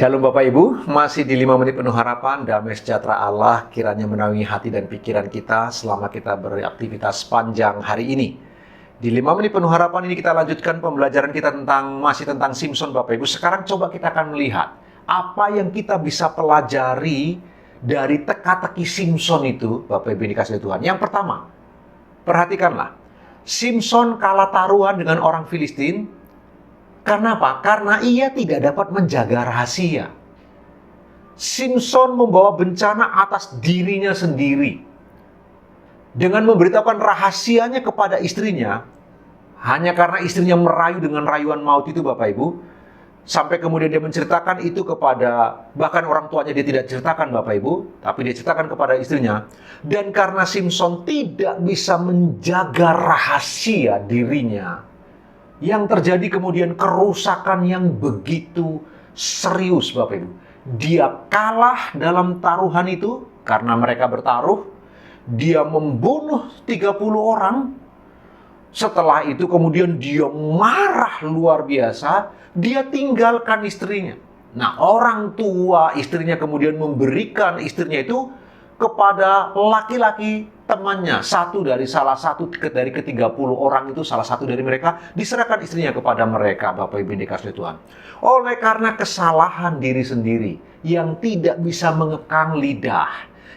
Shalom Bapak Ibu, masih di 5 menit penuh harapan, damai sejahtera Allah kiranya menaungi hati dan pikiran kita selama kita beraktivitas panjang hari ini. Di 5 menit penuh harapan ini kita lanjutkan pembelajaran kita masih tentang Simson Bapak Ibu. Sekarang coba kita akan melihat apa yang kita bisa pelajari dari teka-teki Simson itu Bapak Ibu dikasih Tuhan. Yang pertama, perhatikanlah, Simson kalah taruhan dengan orang Filistin. Karena apa? Karena ia tidak dapat menjaga rahasia. Simson membawa bencana atas dirinya sendiri. Dengan memberitahukan rahasianya kepada istrinya, hanya karena istrinya merayu dengan rayuan maut itu Bapak Ibu, sampai kemudian dia menceritakan itu kepada, bahkan orang tuanya dia tidak ceritakan Bapak Ibu, tapi dia ceritakan kepada istrinya. Dan karena Simson tidak bisa menjaga rahasia dirinya, yang terjadi kemudian kerusakan yang begitu serius Bapak Ibu. Dia kalah dalam taruhan itu karena mereka bertaruh. Dia membunuh 30 orang. Setelah itu kemudian dia marah luar biasa. Dia tinggalkan istrinya. Nah, orang tua istrinya kemudian memberikan istrinya itu kepada laki-laki temannya, salah satu dari ke-30 orang itu, salah satu dari mereka diserahkan istrinya kepada mereka, Bapak Ibu dikasih Tuhan. Oleh karena kesalahan diri sendiri yang tidak bisa mengekang lidah,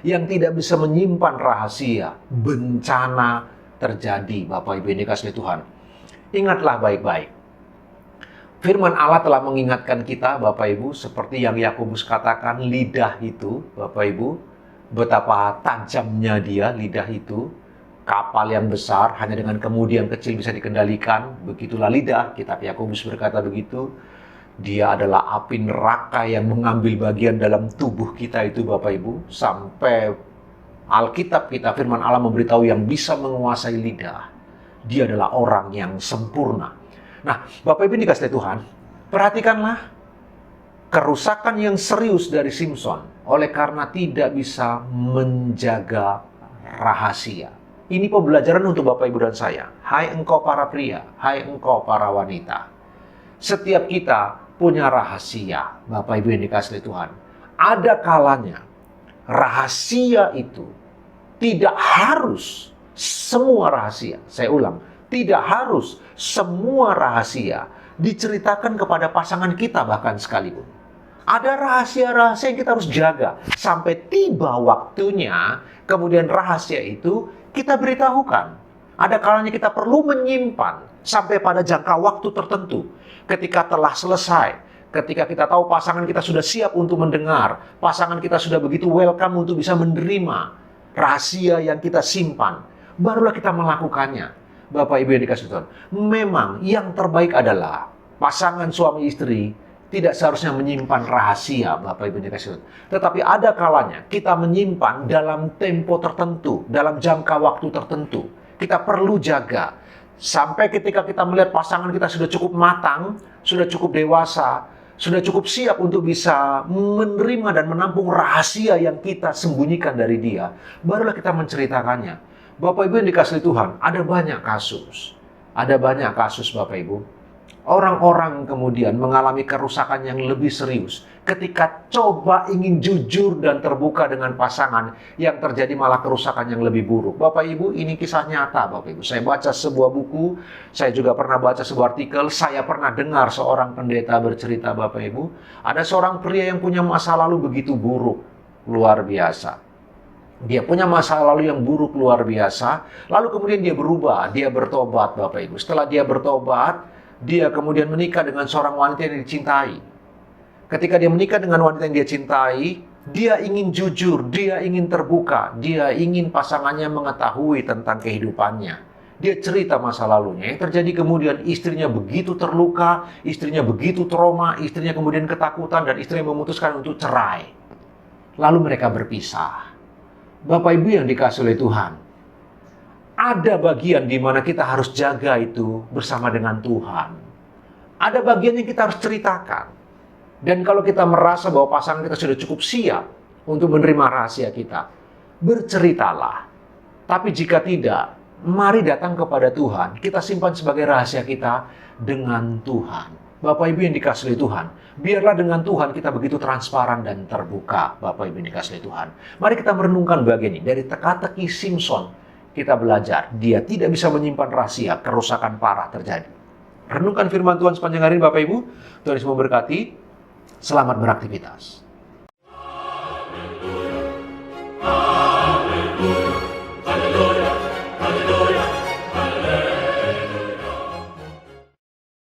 yang tidak bisa menyimpan rahasia, bencana terjadi, Bapak Ibu dikasih Tuhan. Ingatlah baik-baik. Firman Allah telah mengingatkan kita, Bapak Ibu, seperti yang Yakobus katakan, lidah itu, Bapak Ibu, betapa tajamnya dia, lidah itu, kapal yang besar hanya dengan kemudi yang kecil bisa dikendalikan. Begitulah lidah, kitab Yakobus berkata begitu. Dia adalah api neraka yang mengambil bagian dalam tubuh kita itu Bapak Ibu. Sampai Alkitab kita, firman Allah memberitahu yang bisa menguasai lidah, dia adalah orang yang sempurna. Nah Bapak Ibu dikasih Tuhan, perhatikanlah kerusakan yang serius dari Simson oleh karena tidak bisa menjaga rahasia. Ini pembelajaran untuk Bapak Ibu dan saya. Hai engkau para pria, hai engkau para wanita. Setiap kita punya rahasia, Bapak Ibu yang dikasihi Tuhan. Ada kalanya rahasia itu tidak harus semua rahasia. Saya ulang, tidak harus semua rahasia diceritakan kepada pasangan kita bahkan sekalipun. Ada rahasia-rahasia yang kita harus jaga sampai tiba waktunya, kemudian rahasia itu kita beritahukan. Ada kalanya kita perlu menyimpan sampai pada jangka waktu tertentu. Ketika telah selesai, ketika kita tahu pasangan kita sudah siap untuk mendengar, pasangan kita sudah begitu welcome untuk bisa menerima rahasia yang kita simpan, barulah kita melakukannya. Bapak Ibu yang dikasih Tuhan, memang yang terbaik adalah pasangan suami istri tidak seharusnya menyimpan rahasia, Bapak Ibu dikasih Tuhan. Tetapi ada kalanya kita menyimpan dalam tempo tertentu, dalam jangka waktu tertentu. Kita perlu jaga sampai ketika kita melihat pasangan kita sudah cukup matang, sudah cukup dewasa, sudah cukup siap untuk bisa menerima dan menampung rahasia yang kita sembunyikan dari dia, barulah kita menceritakannya. Bapak Ibu yang dikasihi Tuhan, ada banyak kasus. Ada banyak kasus Bapak Ibu. Orang-orang kemudian mengalami kerusakan yang lebih serius ketika coba ingin jujur dan terbuka dengan pasangan, yang terjadi malah kerusakan yang lebih buruk. Bapak Ibu, ini kisah nyata Bapak Ibu. Saya baca sebuah buku, saya juga pernah baca sebuah artikel, saya pernah dengar seorang pendeta bercerita Bapak Ibu. Ada seorang pria yang punya masa lalu begitu buruk, luar biasa. Dia punya masa lalu yang buruk luar biasa, lalu kemudian dia berubah, dia bertobat Bapak Ibu. Setelah dia bertobat, dia kemudian menikah dengan seorang wanita yang dicintai. Ketika dia menikah dengan wanita yang dia cintai, dia ingin jujur, dia ingin terbuka, dia ingin pasangannya mengetahui tentang kehidupannya. Dia cerita masa lalunya. Yang terjadi kemudian istrinya begitu terluka, istrinya begitu trauma, istrinya kemudian ketakutan, dan istrinya memutuskan untuk cerai. Lalu mereka berpisah. Bapak Ibu yang dikasihi oleh Tuhan, ada bagian di mana kita harus jaga itu bersama dengan Tuhan. Ada bagian yang kita harus ceritakan. Dan kalau kita merasa bahwa pasangan kita sudah cukup siap untuk menerima rahasia kita, berceritalah. Tapi jika tidak, mari datang kepada Tuhan. Kita simpan sebagai rahasia kita dengan Tuhan. Bapak Ibu yang dikasihi Tuhan, biarlah dengan Tuhan kita begitu transparan dan terbuka. Bapak Ibu yang dikasihi Tuhan, mari kita merenungkan bagian ini. Dari teka-teki Simson, kita belajar dia tidak bisa menyimpan rahasia, kerusakan parah terjadi. Renungkan firman Tuhan sepanjang hari ini Bapak Ibu. Tuhan Yesus memberkati. Selamat beraktivitas.